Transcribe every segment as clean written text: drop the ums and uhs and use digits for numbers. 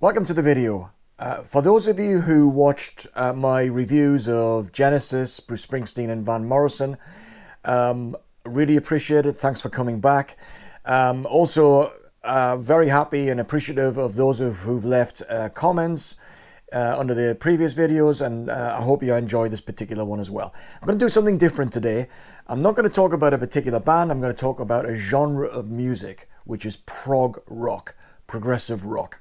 Welcome to the video. For those of you who watched my reviews of Genesis, Bruce Springsteen and Van Morrison, really appreciate it. Thanks for coming back. Also, very happy and appreciative of those who've left comments under the previous videos, and I hope you enjoy this particular one as well. I'm going to do something different today. I'm not going to talk about a particular band. I'm going to talk about a genre of music, which is prog rock, progressive rock.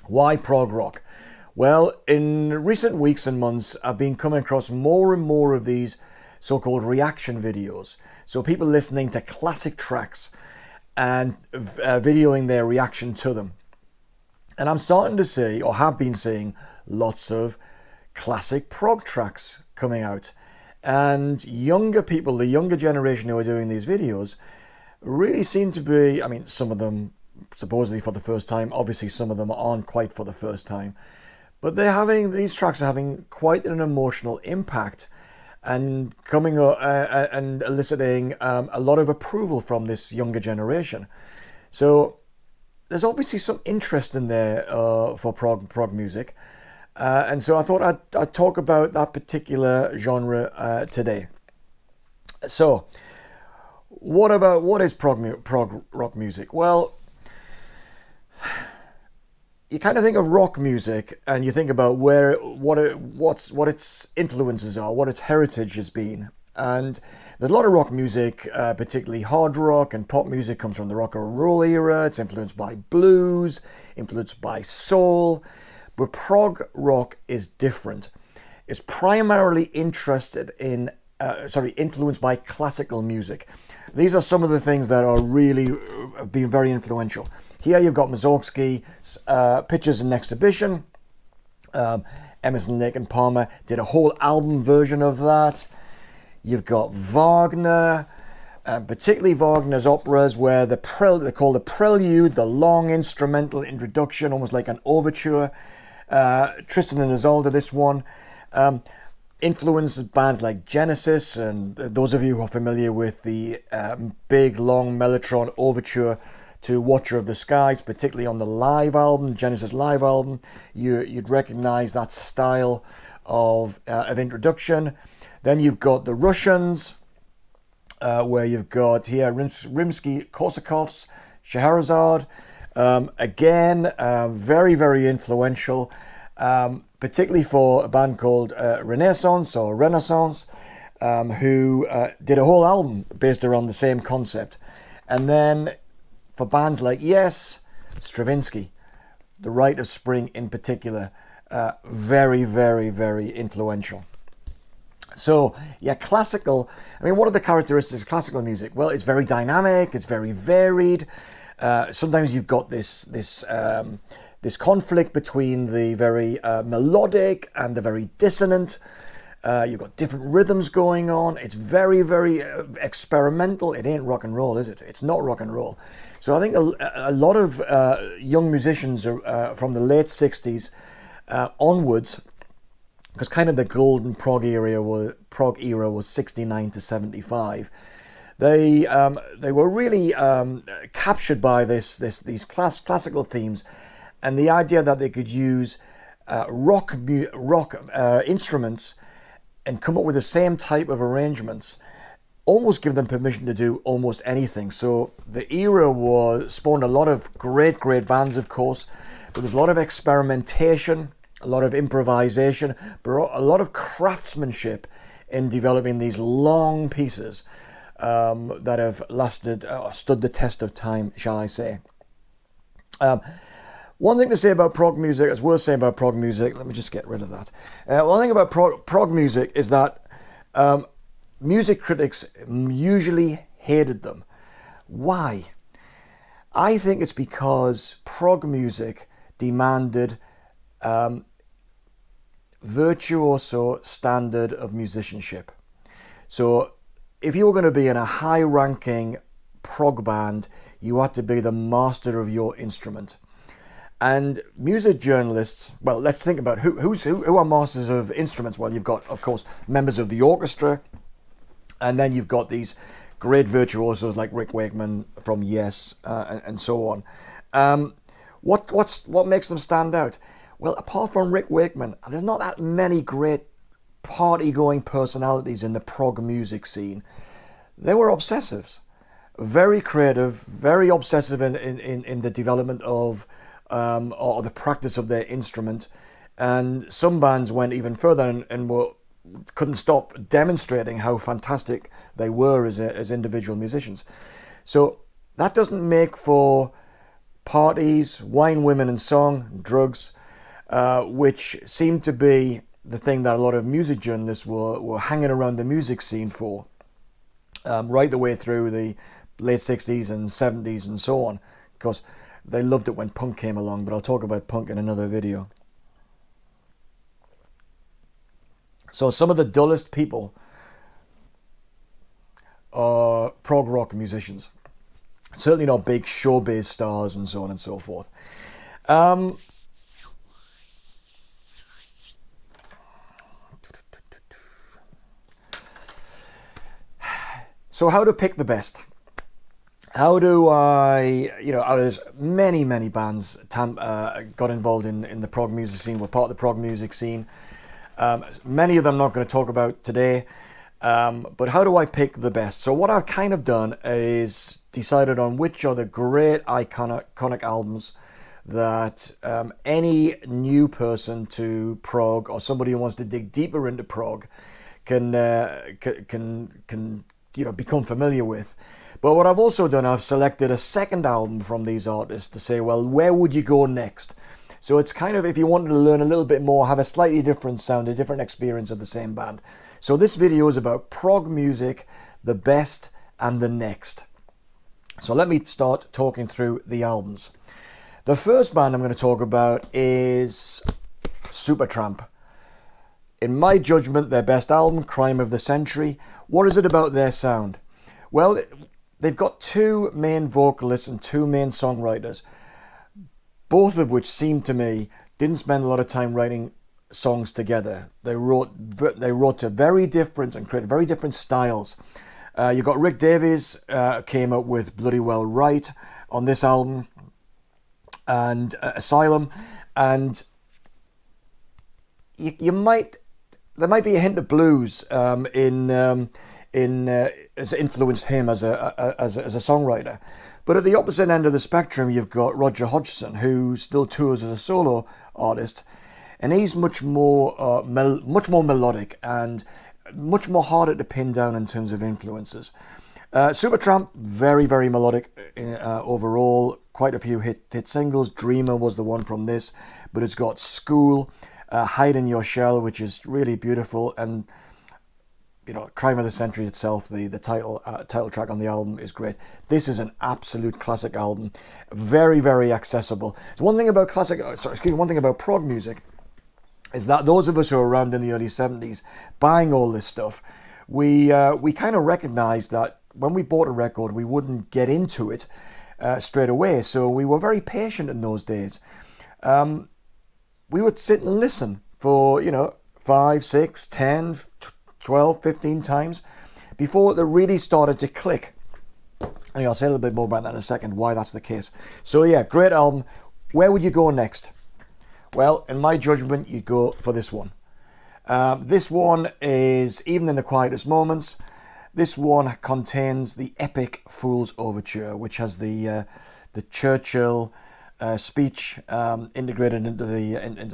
Why prog rock? Well, in recent weeks and months, I've been coming across more and more of these so-called reaction videos. So people listening to classic tracks and videoing their reaction to them. And I'm starting to see, or have been seeing, lots of classic prog tracks coming out. And younger people, the younger generation who are doing these videos, really seem to be, I mean, some of them supposedly for the first time. Obviously, some of them aren't quite for the first time. But these tracks are having quite an emotional impact and coming and eliciting a lot of approval from this younger generation. So there's obviously some interest in there for prog music. And so I thought I'd talk about that particular genre today. So what is prog rock music? Well, you kind of think of rock music and you think about what its influences are, what its heritage has been. And there's a lot of rock music, particularly hard rock and pop music, comes from the rock and roll era. It's influenced by blues, influenced by soul. But prog rock is different. It's primarily influenced by classical music. These are some of the things that are really been very influential. Here you've got Mussorgsky's Pictures in Exhibition. Emerson, Lake and Palmer did a whole album version of that. You've got Wagner, particularly Wagner's operas where they call the prelude, the long instrumental introduction, almost like an overture. Tristan and Isolde, this one, influenced bands like Genesis, and those of you who are familiar with the big, long Mellotron overture to Watcher of the Skies, particularly on the live album, Genesis live album, you'd recognize that style of introduction. Then you've got the Russians, where you've got here Rimsky-Korsakov's Scheherazade. Again, very, very influential, particularly for a band called Renaissance, who did a whole album based around the same concept. And then for bands like Yes, Stravinsky, The Rite of Spring in particular, very, very, very influential. So, yeah, classical, I mean, what are the characteristics of classical music? Well, it's very dynamic, it's very varied. Sometimes you've got this conflict between the very melodic and the very dissonant. You've got different rhythms going on. It's very, very experimental. It ain't rock and roll, is it? It's not rock and roll. So I think a lot of young musicians from the late 60s onwards, because kind of the golden prog era was 69 to 75. They were really captured by these classical themes, and the idea that they could use rock instruments and come up with the same type of arrangements, almost give them permission to do almost anything. So the era spawned a lot of great bands, of course, but there's a lot of experimentation, a lot of improvisation, but a lot of craftsmanship in developing these long pieces that have stood the test of time, shall I say. One thing to say about prog music, it's worth saying about prog music, let me just get rid of that. One thing about prog music is that music critics usually hated them. Why? I think it's because prog music demanded virtuoso standard of musicianship. So if you were going to be in a high-ranking prog band, you had to be the master of your instrument. And music journalists, well, let's think about who are masters of instruments. Well, you've got, of course, members of the orchestra, and then you've got these great virtuosos like Rick Wakeman from Yes, and so on. What makes them stand out? Well, apart from Rick Wakeman, there's not that many great party-going personalities in the prog music scene. They were obsessives, very creative, very obsessive in the development of or the practice of their instrument. And some bands went even further and couldn't stop demonstrating how fantastic they were as individual musicians. So that doesn't make for parties, wine, women and song, drugs, which seemed to be the thing that a lot of music journalists were hanging around the music scene for, right the way through the late 60s and 70s and so on, because they loved it when punk came along, but I'll talk about punk in another video. So some of the dullest people are prog rock musicians. Certainly not big showbiz stars and so on and so forth. So how to pick the best? How do I, there's many bands got involved in the prog music scene, were part of the prog music scene. Many of them I'm not going to talk about today, but how do I pick the best? So what I've kind of done is decided on which are the great iconic albums that any new person to prog or somebody who wants to dig deeper into prog can become familiar with. But what I've also done, I've selected a second album from these artists to say, well, where would you go next? So it's kind of, if you wanted to learn a little bit more, have a slightly different sound, a different experience of the same band. So this video is about prog music, the best and the next. So let me start talking through the albums. The first band I'm going to talk about is Supertramp. In my judgment, their best album, Crime of the Century. What is it about their sound? Well, they've got two main vocalists and two main songwriters, both of which seem to me didn't spend a lot of time writing songs together. They wrote to very different and created very different styles. You've got Rick Davies came up with Bloody Well Right on this album, and Asylum, and there might be a hint of blues has influenced him as a songwriter. But at the opposite end of the spectrum, you've got Roger Hodgson, who still tours as a solo artist, and he's much more melodic and much more harder to pin down in terms of influences. Supertramp, very melodic overall. Quite a few hit singles. Dreamer was the one from this, but it's got School, Hide in Your Shell, which is really beautiful, and Crime of the Century itself, the title track on the album is great. This is an absolute classic album, very accessible. So one thing about prog music is that those of us who were around in the early 70s buying all this stuff, we kind of recognized that when we bought a record, we wouldn't get into it straight away. So we were very patient in those days. We would sit and listen for 5, 6, 10, 12, 15 times before it really started to click. And I'll say a little bit more about that in a second, why that's the case. So yeah, great album. Where would you go next? Well, in my judgment, you go for this one. This one is, even in the quietest moments, this one contains the epic Fool's Overture, which has the Churchill speech integrated into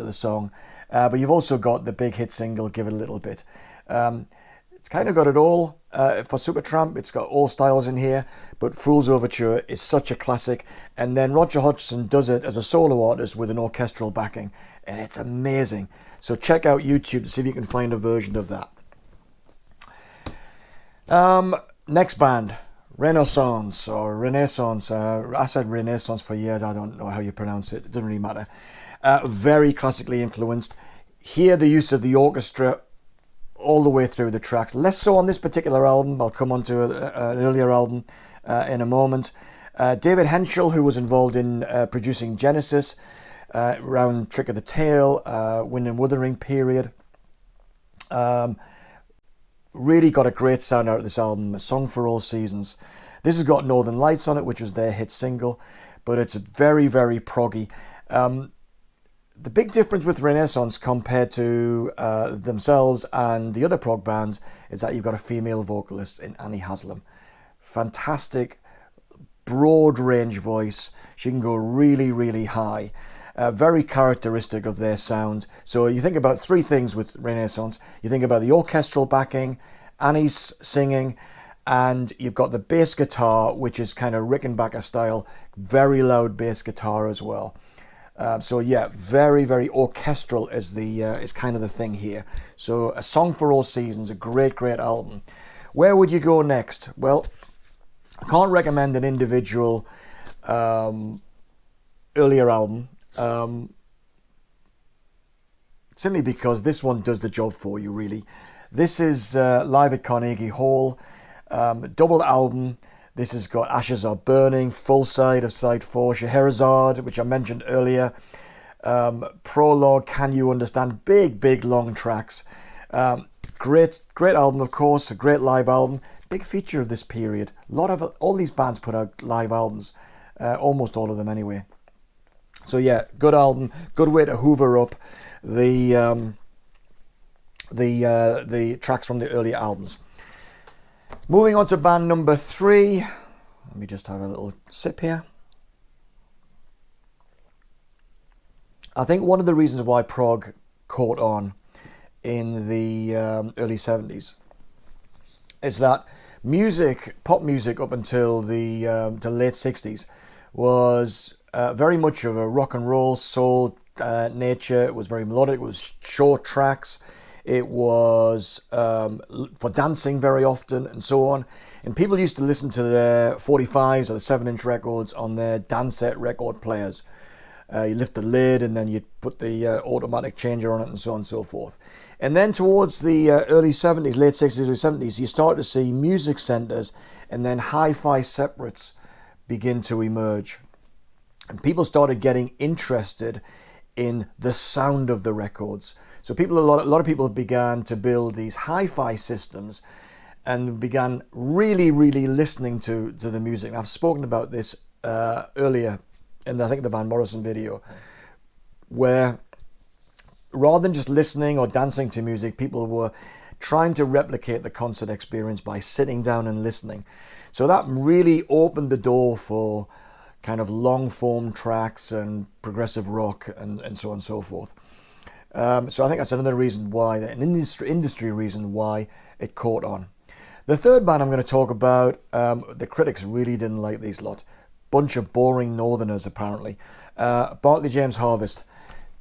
the song. But you've also got the big hit single, Give It a Little Bit. It's kind of got it all for Supertramp. It's got all styles in here, but Fool's Overture is such a classic. And then Roger Hodgson does it as a solo artist with an orchestral backing, and it's amazing. So check out YouTube to see if you can find a version of that. Next band, Renaissance or Renaissance. I said Renaissance for years. I don't know how you pronounce it. It doesn't really matter. Very classically influenced. Here, the use of the orchestra all the way through the tracks. Less so on this particular album. I'll come on to an earlier album in a moment. David Henschel, who was involved in producing Genesis around Trick of the Tail, Wind and Wuthering period. Really got a great sound out of this album. A Song for All Seasons. This has got Northern Lights on it, which was their hit single. but it's very, very proggy. The big difference with Renaissance compared to themselves and the other prog bands is that you've got a female vocalist in Annie Haslam. Fantastic, broad range voice. She can go really, really high. Very characteristic of their sound. So you think about three things with Renaissance. You think about the orchestral backing, Annie's singing, and you've got the bass guitar, which is kind of Rickenbacker style, very loud bass guitar as well. So yeah, very, very orchestral is kind of the thing here. So A Song for All Seasons, a great, great album. Where would you go next? Well, I can't recommend an individual earlier album, simply because this one does the job for you, really. This is live at Carnegie Hall, double album. This has got Ashes Are Burning, full side of side 4, Scheherazade, which I mentioned earlier, Prologue, Can You Understand, big, big long tracks. Great album, of course, a great live album. Big feature of this period. All these bands put out live albums, almost all of them anyway. So yeah, good album, good way to hoover up the tracks from the earlier albums. Moving on to band number 3. Let me just have a little sip here. I think one of the reasons why prog caught on in the early 70s is that pop music up until the late 60s was very much of a rock and roll, soul nature. It was very melodic, it was short tracks. It was for dancing very often and so on. And people used to listen to their 45s or the 7-inch records on their Dansette record players. You lift the lid and then you put the automatic changer on it and so on and so forth. And then towards the early 70s, late 60s, early 70s, you start to see music centers and then hi-fi separates begin to emerge. And people started getting interested in the sound of the records. So a lot of people began to build these hi-fi systems and began really, really listening to the music. And I've spoken about this earlier in, I think, the Van Morrison video, where rather than just listening or dancing to music, people were trying to replicate the concert experience by sitting down and listening. So that really opened the door for kind of long form tracks and progressive rock and so on and so forth. So I think that's another reason why, an industry reason why it caught on. The third band I'm going to talk about, the critics really didn't like these lot. Bunch of boring northerners, apparently. Barclay James Harvest.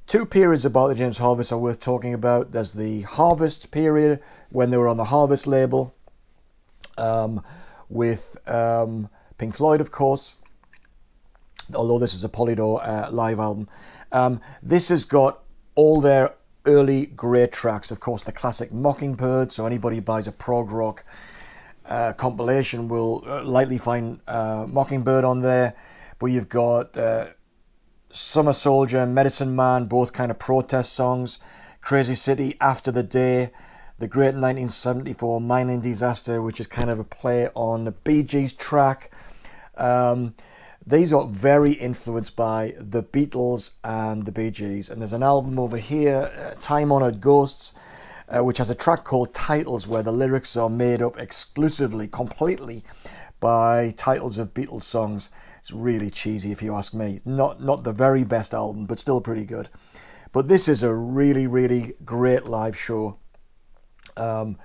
Two periods of Barclay James Harvest are worth talking about. There's the Harvest period, when they were on the Harvest label, with Pink Floyd, of course, although this is a Polydor live album. This has got all their early great tracks. Of course, the classic Mockingbird, so anybody who buys a prog rock compilation will likely find Mockingbird on there. But you've got Summer Soldier, Medicine Man, both kind of protest songs. Crazy City, After the Day, the great 1974 Mining Disaster, which is kind of a play on the Bee Gees track. These are very influenced by the Beatles and the Bee Gees. And there's an album over here, Time Honored Ghosts, which has a track called Titles, where the lyrics are made up exclusively, completely by titles of Beatles songs. It's really cheesy, if you ask me. Not the very best album, but still pretty good. But this is a really, really great live show. Kind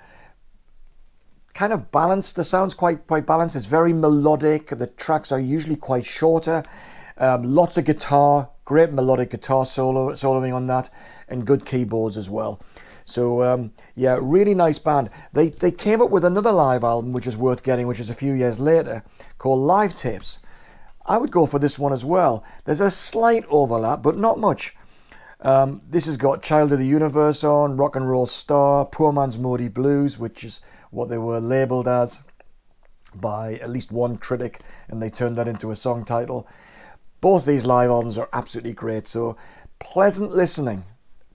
of balanced. The sound's quite balanced. It's very melodic. The tracks are usually quite shorter. Lots of guitar, great melodic guitar soloing on that, and good keyboards as well. So yeah, really nice band. They came up with another live album which is worth getting, which is a few years later, called Live Tapes. I would go for this one as well. There's a slight overlap, but not much. This has got Child of the Universe on, Rock and Roll Star, Poor Man's Moody Blues, which is what they were labelled as by at least one critic, and they turned that into a song title. Both these live albums are absolutely great, so pleasant listening,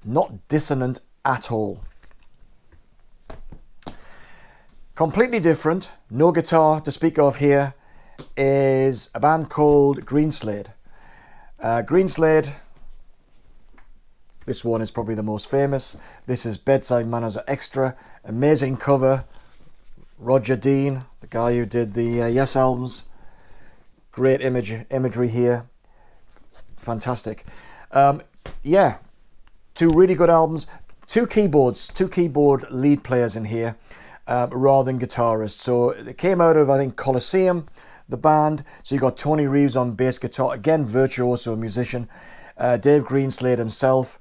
not dissonant at all. Completely different, no guitar to speak of here, is a band called Greenslade. Greenslade. This one is probably the most famous. This is Bedside Manners Extra. Amazing cover. Roger Dean, the guy who did the Yes albums. Great imagery here. Fantastic. Yeah, two really good albums. Two keyboard lead players in here, rather than guitarists. So it came out of, I think, Colosseum, the band. So you got Tony Reeves on bass guitar, again virtuoso musician. Dave Greenslade himself,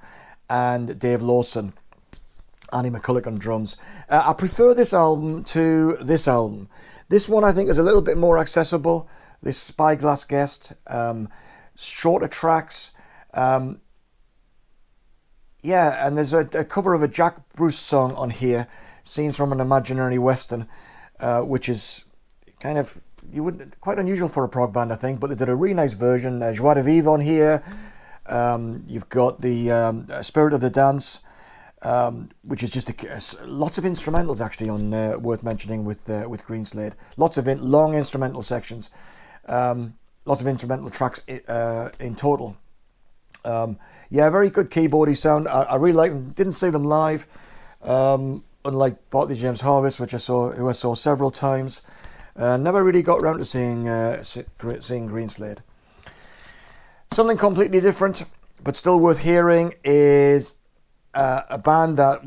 and Dave Lawson. Annie McCulloch on drums. I prefer this album to this album. This one I think is a little bit more accessible. This Spyglass Guest, shorter tracks. Yeah, and there's a cover of a Jack Bruce song on here, Scenes from an Imaginary Western, which is kind of quite unusual for a prog band, I think. But they did a really nice version. Joie de Vivre on here. You've got the Spirit of the Dance. Which is just lots of instrumentals actually on worth mentioning with Greenslade. Lots of long instrumental sections, lots of instrumental tracks in total. Yeah, very good keyboardy sound. I really like them. Didn't see them live, unlike Barclay James Harvest, who I saw several times. Never really got around to seeing Greenslade. Something completely different, but still worth hearing is a band that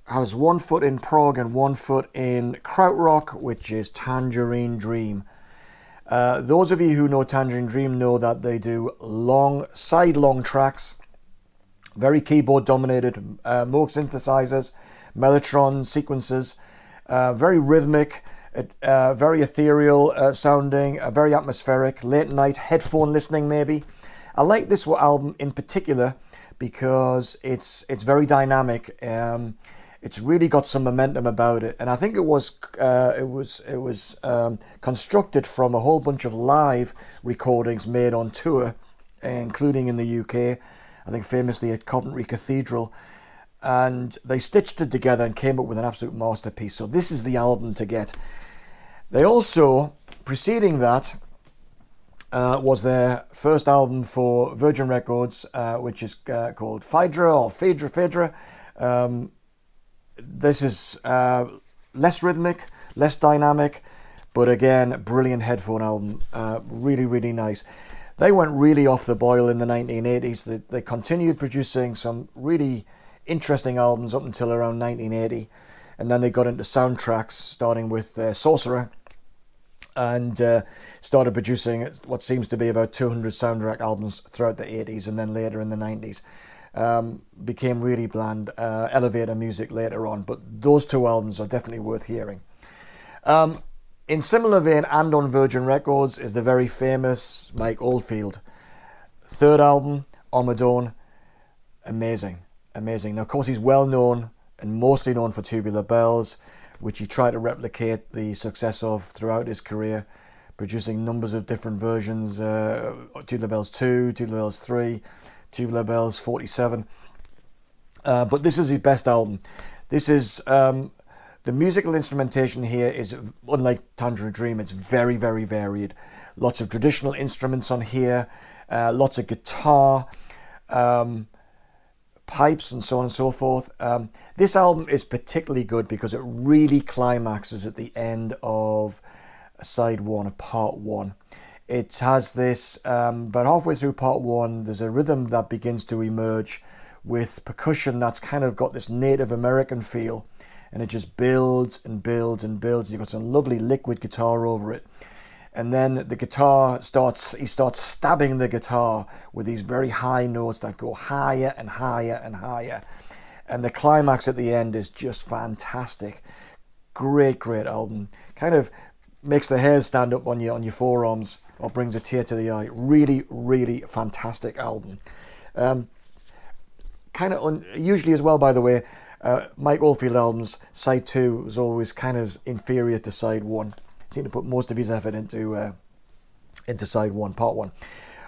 has 1 foot in prog and 1 foot in krautrock, which is Tangerine Dream. Those of you who know Tangerine Dream know that they do long tracks, very keyboard dominated, Moog synthesizers, Mellotron sequences, very rhythmic, very ethereal sounding, very atmospheric, late night headphone listening maybe. I like this album in particular because it's very dynamic. It's really got some momentum about it, and I think it was constructed from a whole bunch of live recordings made on tour, including in the UK. I think famously at Coventry Cathedral, and they stitched it together and came up with an absolute masterpiece. So this is the album to get. They also, preceding that, was their first album for Virgin Records, which is called Phaedra. This is less rhythmic, less dynamic, but again, brilliant headphone album. Really, really nice. They went really off the boil in the 1980s. They continued producing some really interesting albums up until around 1980, and then they got into soundtracks, starting with Sorcerer, and started producing what seems to be about 200 soundtrack albums throughout the 80s, and then later in the 90s. Became really bland, elevator music later on, but those two albums are definitely worth hearing. In similar vein, and on Virgin Records, is the very famous Mike Oldfield. Third album, Armageddon, amazing. Now, of course, he's well known and mostly known for Tubular Bells, which he tried to replicate the success of throughout his career, producing numbers of different versions, Tubular Bells 2, Tubular Bells 3, Tubular Bells 47. But this is his best album. This is, the musical instrumentation here is, unlike Tangerine Dream, it's very, very varied. Lots of traditional instruments on here, lots of guitar, pipes, and so on and so forth. This album is particularly good because it really climaxes at the end of side one of part one. It has this, about halfway through part one, there's a rhythm that begins to emerge with percussion that's kind of got this Native American feel, and it just builds and builds and builds. You've got some lovely liquid guitar over it. And then the guitar he starts stabbing the guitar with these very high notes that go higher and higher and higher. And the climax at the end is just fantastic. Great album. Kind of makes the hairs stand up on your forearms, or brings a tear to the eye. Really fantastic album. Usually as well, by the way, Mike Oldfield albums, side 2 was always kind of inferior to side 1. He seemed to put most of his effort into side 1, part 1.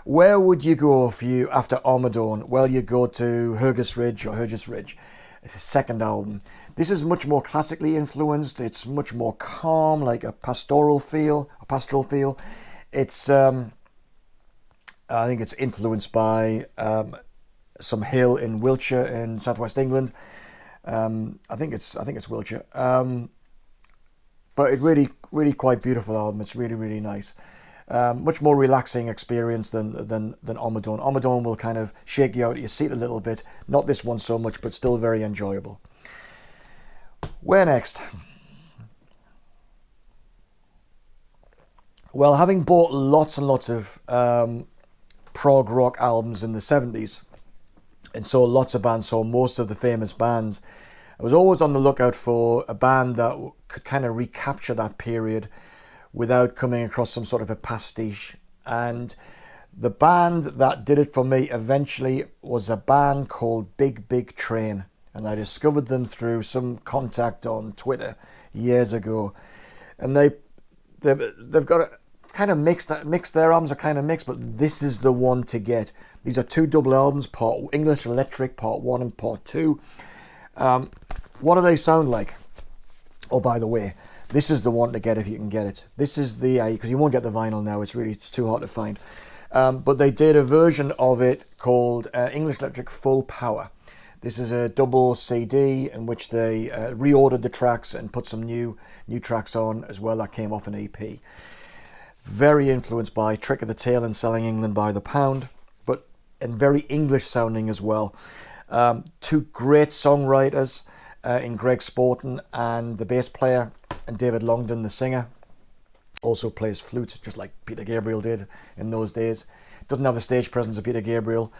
Where would you go after Armageddon? Well, you go to Hergest Ridge. It's his second album. This is much more classically influenced. It's much more calm, like a pastoral feel. It's I think it's influenced by some hill in Wiltshire in southwest England. I think it's Wiltshire. But it really quite beautiful album. It's really nice. Much more relaxing experience than Omadone. Omadone will kind of shake you out of your seat a little bit. Not this one so much, but still very enjoyable. Where next? Well, having bought lots and lots of prog rock albums in the 70s, and saw lots of bands, saw most of the famous bands, I was always on the lookout for a band that could kind of recapture that period without coming across some sort of a pastiche. And the band that did it for me eventually was a band called Big Big Train. And I discovered them through some contact on Twitter years ago. And they've got a kind of mixed, their albums are kind of mixed, but this is the one to get. These are two double albums, part English Electric, part 1 and part 2. What do they sound like? Oh, by the way, this is the one to get if you can get it. This is the, because you won't get the vinyl now, it's too hard to find. But they did a version of it called English Electric Full Power. This is a double CD in which they reordered the tracks and put some new tracks on as well that came off an EP. Very influenced by Trick of the Tail and Selling England by the Pound, and very English sounding as well. Two great songwriters in Greg Sporton and the bass player, and David Longdon, the singer, also plays flute just like Peter Gabriel did in those days. Doesn't have the stage presence of Peter Gabriel,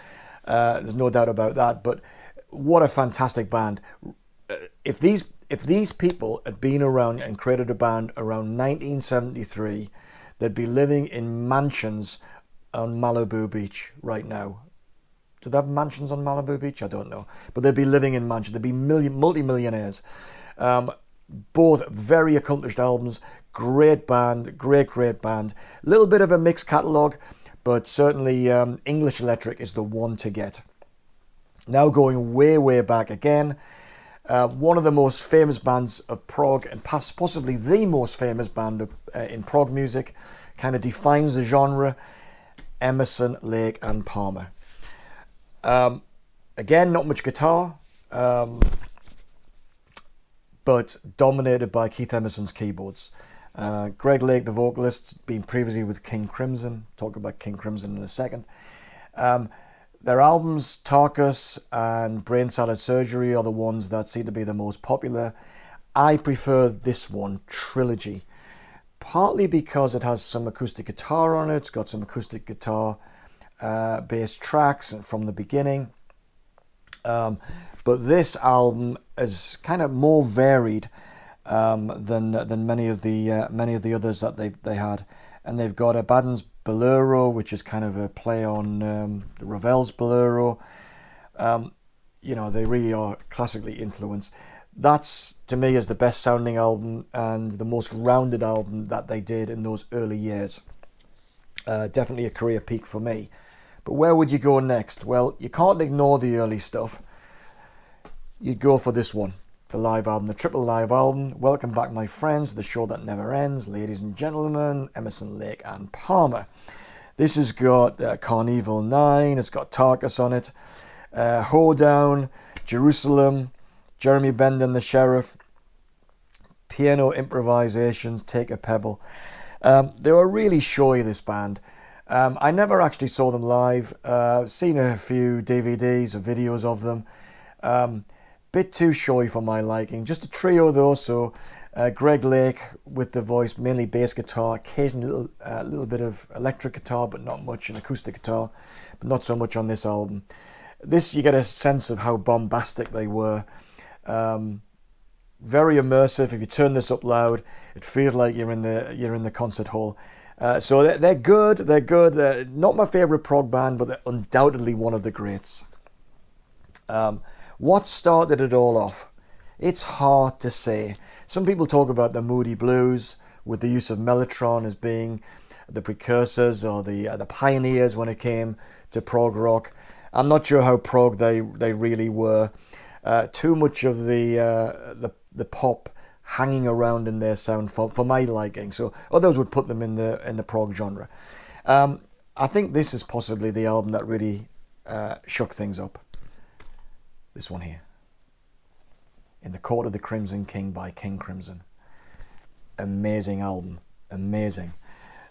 there's no doubt about that, but what a fantastic band. If these people had been around and created a band around 1973, they'd be living in mansions on Malibu Beach right now. Do they have mansions on Malibu Beach? I don't know. But they'd be living in mansions. They'd be multi-millionaires. Both very accomplished albums. Great band. Great band. A little bit of a mixed catalogue, but certainly English Electric is the one to get. Now going way back again. One of the most famous bands of prog, and possibly the most famous band in prog music, kind of defines the genre, Emerson, Lake and Palmer. Again, not much guitar, but dominated by Keith Emerson's keyboards. Greg Lake, the vocalist, been previously with King Crimson. Talk about King Crimson in a second. Their albums, Tarkus and Brain Salad Surgery, are the ones that seem to be the most popular. I prefer this one, Trilogy, partly because it has some acoustic guitar on it. It's got some acoustic guitar bass tracks from the beginning. But this album is kind of more varied than many of the others that they had. And they've got a Baden's Bolero, which is kind of a play on the Ravel's Bolero. They really are classically influenced. That's, to me, is the best sounding album and the most rounded album that they did in those early years. Definitely a career peak for me. But where would you go next? Well, you can't ignore the early stuff. You'd go for this one, the live album, the triple live album. Welcome back, my friends, the show that never ends. Ladies and gentlemen, Emerson, Lake and Palmer. This has got Carnival 9, it's got Tarkus on it, Hoedown, Jerusalem, Jeremy Benton, the Sheriff, piano improvisations, Take a Pebble. They were really showy, this band. I never actually saw them live. Seen a few DVDs or videos of them. Bit too showy for my liking. Just a trio though, so Greg Lake with the voice, mainly bass guitar, occasionally a little bit of electric guitar, but not much, and acoustic guitar, but not so much on this album. This, you get a sense of how bombastic they were. Very immersive. If you turn this up loud, it feels like you're in the concert hall. So they're good. They're good. They're not my favorite prog band, but they're undoubtedly one of the greats. What started it all off? It's hard to say. Some people talk about the Moody Blues with the use of Mellotron as being the precursors or the pioneers when it came to prog rock. I'm not sure how prog they really were. Too much of the pop hanging around in their sound for my liking. So others would put them in the prog genre. I think this is possibly the album that really shook things up. This one here. In the Court of the Crimson King by King Crimson. Amazing album. Amazing.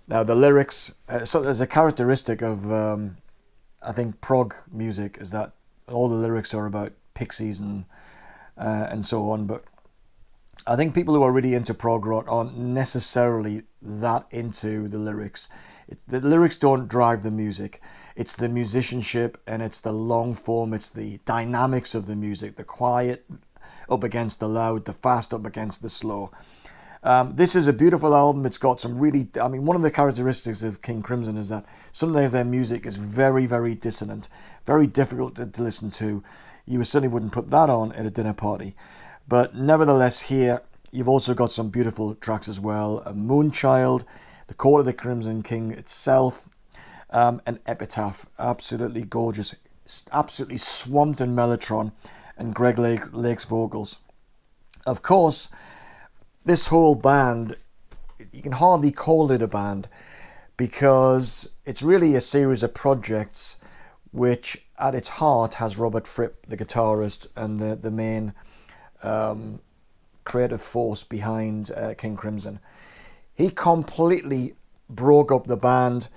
Now the lyrics, so there's a characteristic of, I think, prog music is that all the lyrics are about pixies and so on, but I think people who are really into prog rock aren't necessarily that into the lyrics. The lyrics don't drive the music. It's the musicianship and it's the long form, it's the dynamics of the music, the quiet up against the loud, the fast up against the slow. This is a beautiful album. It's got some really, I mean, one of the characteristics of King Crimson is that sometimes their music is very, very dissonant, very difficult to listen to. You certainly wouldn't put that on at a dinner party. But nevertheless, here, you've also got some beautiful tracks as well. A Moonchild, The Court of the Crimson King itself, an Epitaph, absolutely gorgeous, absolutely swamped in mellotron and Greg Lake's vocals. Of course, this whole band, you can hardly call it a band because it's really a series of projects which at its heart has Robert Fripp, the guitarist and the main creative force behind King Crimson. He completely broke up the band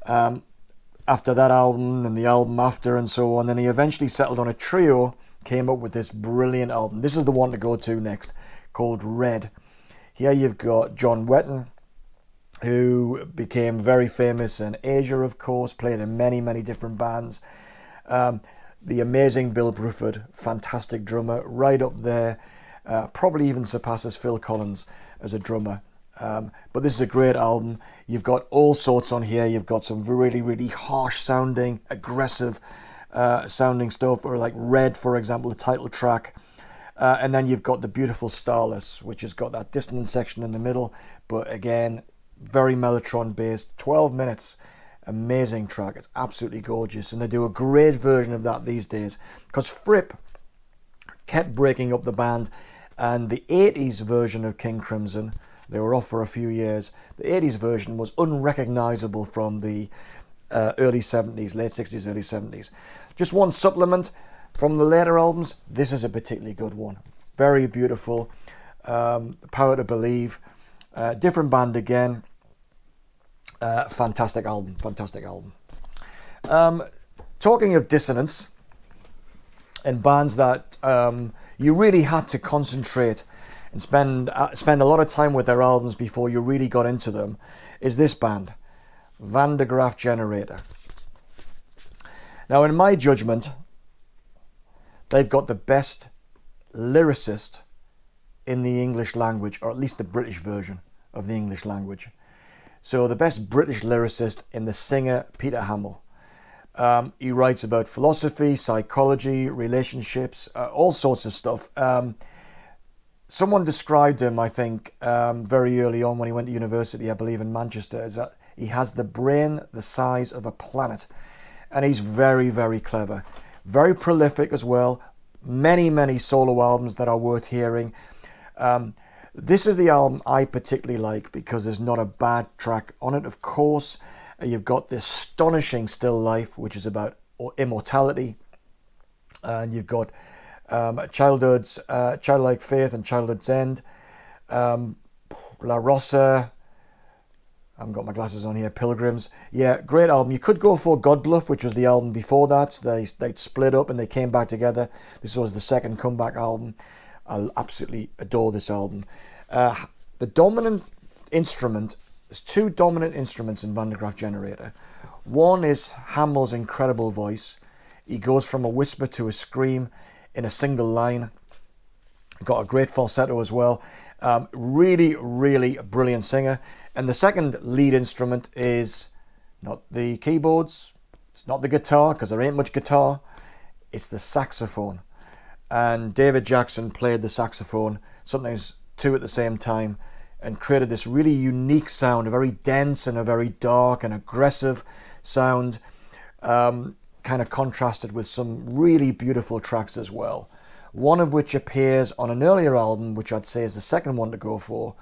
after that album and the album after and so on. Then he eventually settled on a trio, came up with this brilliant album. This is the one to go to next, called Red. Here you've got John Wetton, who became very famous in Asia, of course, played in many, many different bands. The amazing Bill Bruford, fantastic drummer, right up there, probably even surpasses Phil Collins as a drummer. But this is a great album. You've got all sorts on here. You've got some really, really harsh sounding, aggressive sounding stuff, or like Red, for example, the title track. And then you've got the beautiful Starless, which has got that dissonant section in the middle, but again, very mellotron based, 12 minutes, amazing track. It's absolutely gorgeous, and they do a great version of that these days because Fripp kept breaking up the band, and the 80s version of King Crimson, they were off for a few years, the 80s version was unrecognizable from the early 70s, late 60s, early 70s. Just one supplement from the later albums, this is a particularly good one. Very beautiful. Power to Believe. Different band again. Fantastic album. Fantastic album. Talking of dissonance and bands that you really had to concentrate and spend a lot of time with their albums before you really got into them, is this band, Van der Graaf Generator. Now, in my judgment, they've got the best lyricist in the English language, or at least the British version of the English language. So the best British lyricist in the singer Peter Hamill. He writes about philosophy, psychology, relationships, all sorts of stuff. Someone described him, I think, very early on when he went to university, I believe in Manchester, as that he has the brain the size of a planet. And he's very, very clever. Very prolific as well. Many, many solo albums that are worth hearing. This is the album I particularly like because there's not a bad track on it. Of course, you've got this astonishing Still Life, which is about immortality. And you've got Childlike Faith and Childhood's End. La Rosa. I haven't got my glasses on here. Pilgrims. Yeah, great album. You could go for God Bluff, which was the album before that. They'd split up and they came back together. This was the second comeback album. I absolutely adore this album. The dominant instrument, there's two dominant instruments in Van der Graaf Generator. One is Hamill's incredible voice. He goes from a whisper to a scream in a single line. Got a great falsetto as well. Really, really brilliant singer. And the second lead instrument is not the keyboards, it's not the guitar, because there ain't much guitar, it's the saxophone. And David Jackson played the saxophone, sometimes two at the same time, and created this really unique sound, a very dense and a very dark and aggressive sound, kind of contrasted with some really beautiful tracks as well. One of which appears on an earlier album, which I'd say is the second one to go for,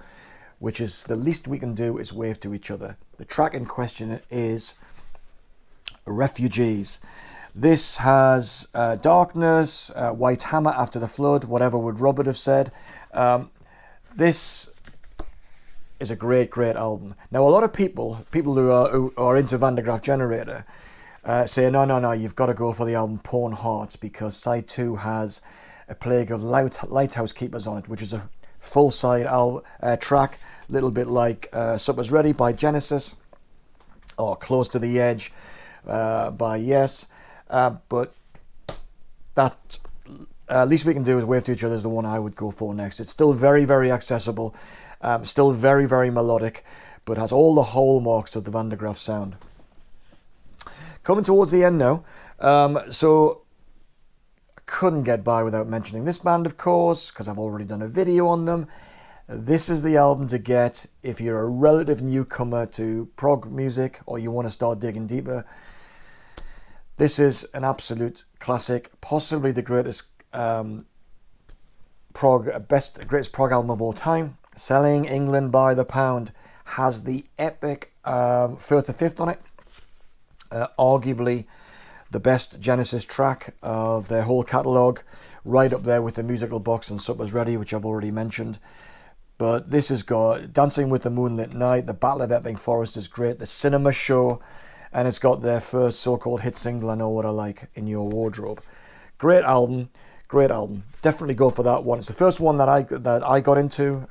which is The Least We Can Do Is Wave to Each Other. The track in question is Refugees. This has Darkness, White Hammer, After the Flood, whatever would Robert have said. This is a great, great album. Now, a lot of people who are into Graaf Generator, say, no, you've got to go for the album Pawn Hearts, because side 2 has A Plague of Lighthouse Keepers on it, which is a full side track, a little bit like Supper's Ready by Genesis, or Close to the Edge by Yes. But that Least We Can Do is Wave to Each Other is the one I would go for next. It's still very, very accessible, still very, very melodic, but has all the hallmarks of the Van der Graaf sound. Coming towards the end now, so I couldn't get by without mentioning this band, of course, because I've already done a video on them. This is the album to get if you're a relative newcomer to prog music or you want to start digging deeper. This is an absolute classic, possibly the greatest greatest prog album of all time. Selling England by the pound, has the epic Firth the Fifth on it. Arguably the best Genesis track of their whole catalogue, right up there with the Musical Box and Supper's Ready, which I've already mentioned. But this has got Dancing with the Moonlit Night, The Battle of Epping Forest is great, The Cinema Show, and it's got their first so-called hit single, I Know What I Like, In Your Wardrobe. Great album, great album. Definitely go for that one. It's the first one that I got into,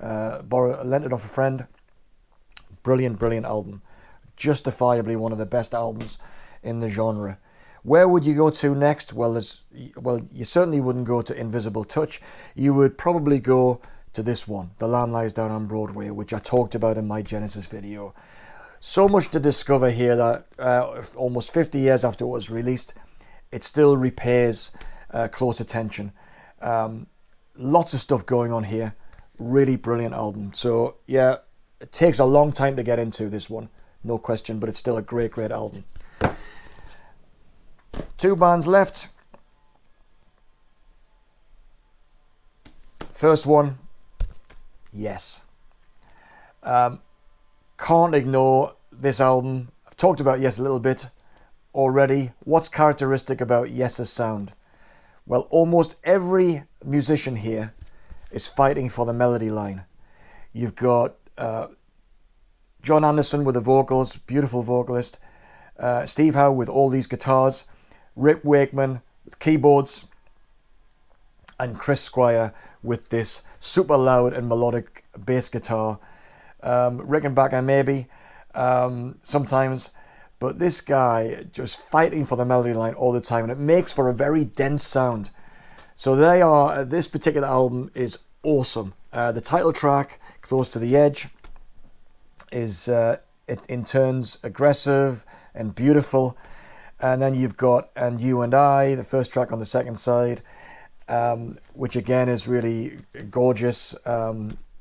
lent it off a friend. Brilliant, brilliant album. Justifiably one of the best albums in the genre. Where would you go to next? Well, you certainly wouldn't go to Invisible Touch. You would probably go to this one, The Lamb Lies Down on Broadway, which I talked about in my Genesis video. So much to discover here that almost 50 years after it was released, it still repays close attention. Lots of stuff going on here. Really brilliant album. So yeah, it takes a long time to get into this one, no question, but it's still a great, great album. 2 bands left. First one, Yes. Can't ignore this album. I've talked about Yes a little bit already. What's characteristic about Yes's sound? Well, almost every musician here is fighting for the melody line. You've got John Anderson with the vocals, beautiful vocalist. Steve Howe with all these guitars. Rick Wakeman with keyboards. And Chris Squire with this super loud and melodic bass guitar. Rickenbacker maybe, sometimes. But this guy just fighting for the melody line all the time, and it makes for a very dense sound. So this particular album is awesome. The title track, Close to the Edge, is it in turns aggressive and beautiful. And then you've got And You and I, the first track on the second side, which again is really gorgeous,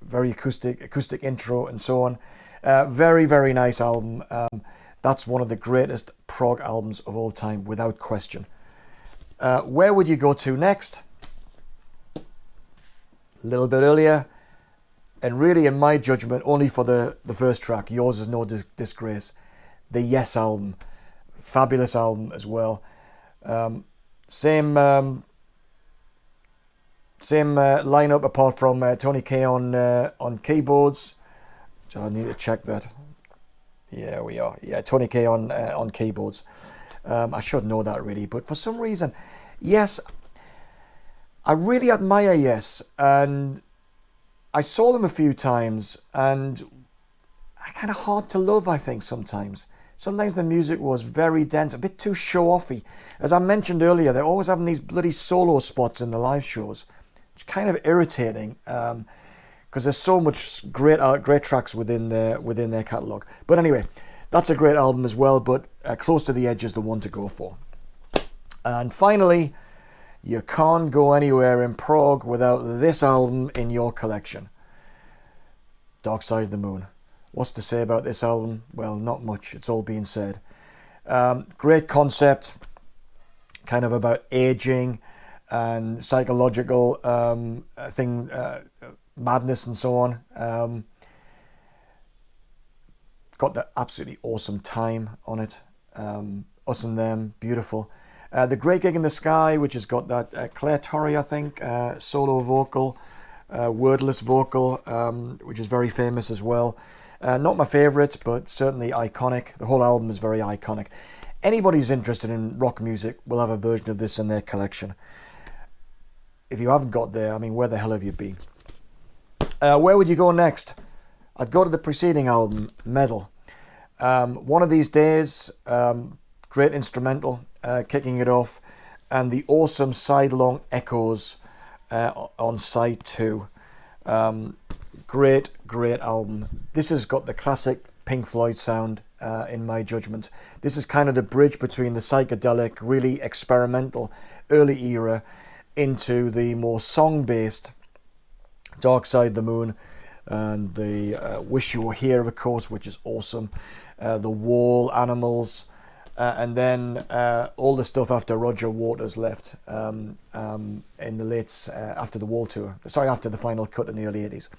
very acoustic intro and so on. Very, very nice album. That's one of the greatest prog albums of all time, without question. Where would you go to next? A little bit earlier, and really, in my judgment, only for the first track, Yours Is No Disgrace, the Yes album. Fabulous album as well. Same lineup apart from Tony Kaye on keyboards. So I need to check that. Yeah, we are. Yeah, Tony Kaye on keyboards. I should know that really, but for some reason, Yes, I really admire Yes, and I saw them a few times, and they're kind of hard to love, I think, sometimes. Sometimes the music was very dense, a bit too show-offy. As I mentioned earlier, they're always having these bloody solo spots in the live shows. It's kind of irritating, because there's so much great tracks within their catalogue. But anyway, that's a great album as well, but Close to the Edge is the one to go for. And finally, you can't go anywhere in prog without this album in your collection. Dark Side of the Moon. What's to say about this album? Well, not much. It's all being said. Great concept, kind of about aging and psychological madness and so on. Got the absolutely awesome time on it. Us and Them, beautiful. The Great Gig in the Sky, which has got that Claire Torrey, I think, solo vocal, wordless vocal, which is very famous as well. Not my favourite, but certainly iconic. The whole album is very iconic. Anybody who's interested in rock music will have a version of this in their collection. If you haven't got there, I mean, where the hell have you been? Where would you go next? I'd go to the preceding album, Metal. One of These Days, great instrumental, kicking it off, and the awesome side-long echoes on side 2. Great album. This has got the classic Pink Floyd sound, in my judgment. This is kind of the bridge between the psychedelic, really experimental early era into the more song-based Dark Side of the Moon, and the Wish You Were Here, of course, which is awesome. The Wall, Animals, and then all the stuff after Roger Waters left in the late, after the Wall tour. Sorry, after the Final Cut in the early 80s.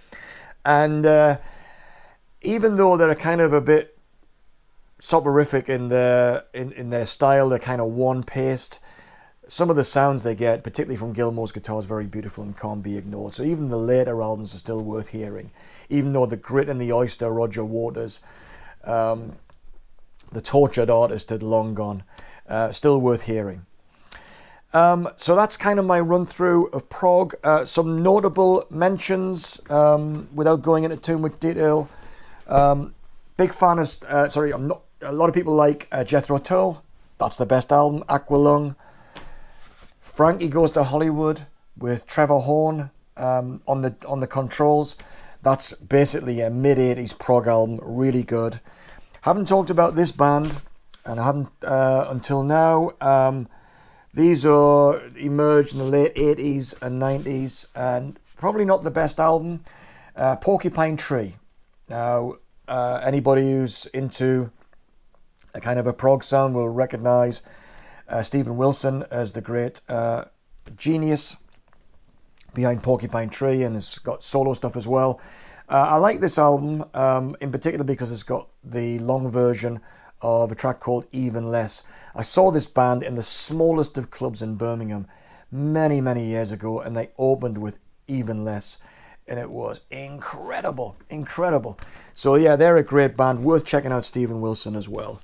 And even though they're kind of a bit soporific in their style, they're kind of one-paced, some of the sounds they get, particularly from Gilmour's guitar, is very beautiful and can't be ignored. So even the later albums are still worth hearing. Even though the grit and the oyster, Roger Waters, the tortured artist had long gone, still worth hearing. So that's kind of my run through of Prog. Some notable mentions, without going into too much detail. Big fan of, a lot of people like Jethro Tull. That's the best album. Aqualung. Frankie Goes to Hollywood with Trevor Horn on the controls. That's basically a mid-80s prog album, really good. Haven't talked about this band, and I haven't until now. These are emerged in the late 80s and 90s, and probably not the best album. Porcupine Tree. Now, anybody who's into a kind of a prog sound will recognise Stephen Wilson as the great genius behind Porcupine Tree, and has got solo stuff as well. I like this album in particular because it's got the long version of a track called Even Less. I saw this band in the smallest of clubs in Birmingham many years ago, and they opened with Even Less, and it was incredible. So yeah, they're a great band, worth checking out. Stephen Wilson as well.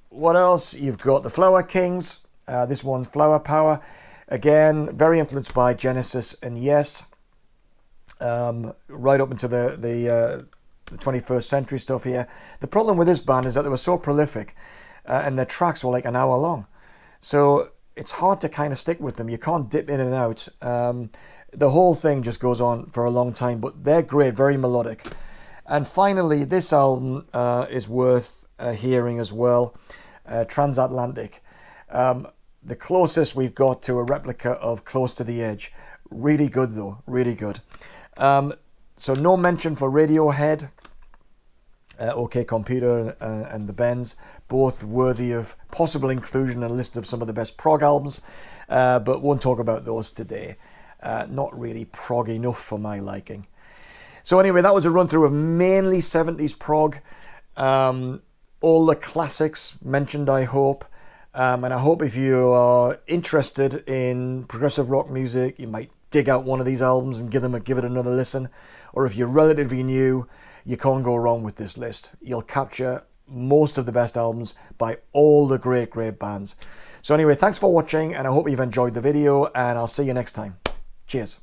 What else? You've got the Flower Kings. This one, Flower Power. Again, very influenced by Genesis and Yes. Right up into the 21st century stuff here. The problem with this band is that they were so prolific, and their tracks were like an hour long. So it's hard to kind of stick with them. You can't dip in and out. The whole thing just goes on for a long time, but they're great, very melodic. And finally, this album is worth hearing as well. Transatlantic. The closest we've got to a replica of Close to the Edge. Really good though, really good. So no mention for Radiohead, OK Computer and the Bends, both worthy of possible inclusion in a list of some of the best prog albums, but won't talk about those today. Not really prog enough for my liking. So anyway, that was a run through of mainly 70s prog. All the classics mentioned, I hope. And I hope if you are interested in progressive rock music, you might dig out one of these albums and give it another listen. Or if you're relatively new, you can't go wrong with this list. You'll capture most of the best albums by all the great bands. So anyway, thanks for watching, and I hope you've enjoyed the video, and I'll see you next time. Cheers.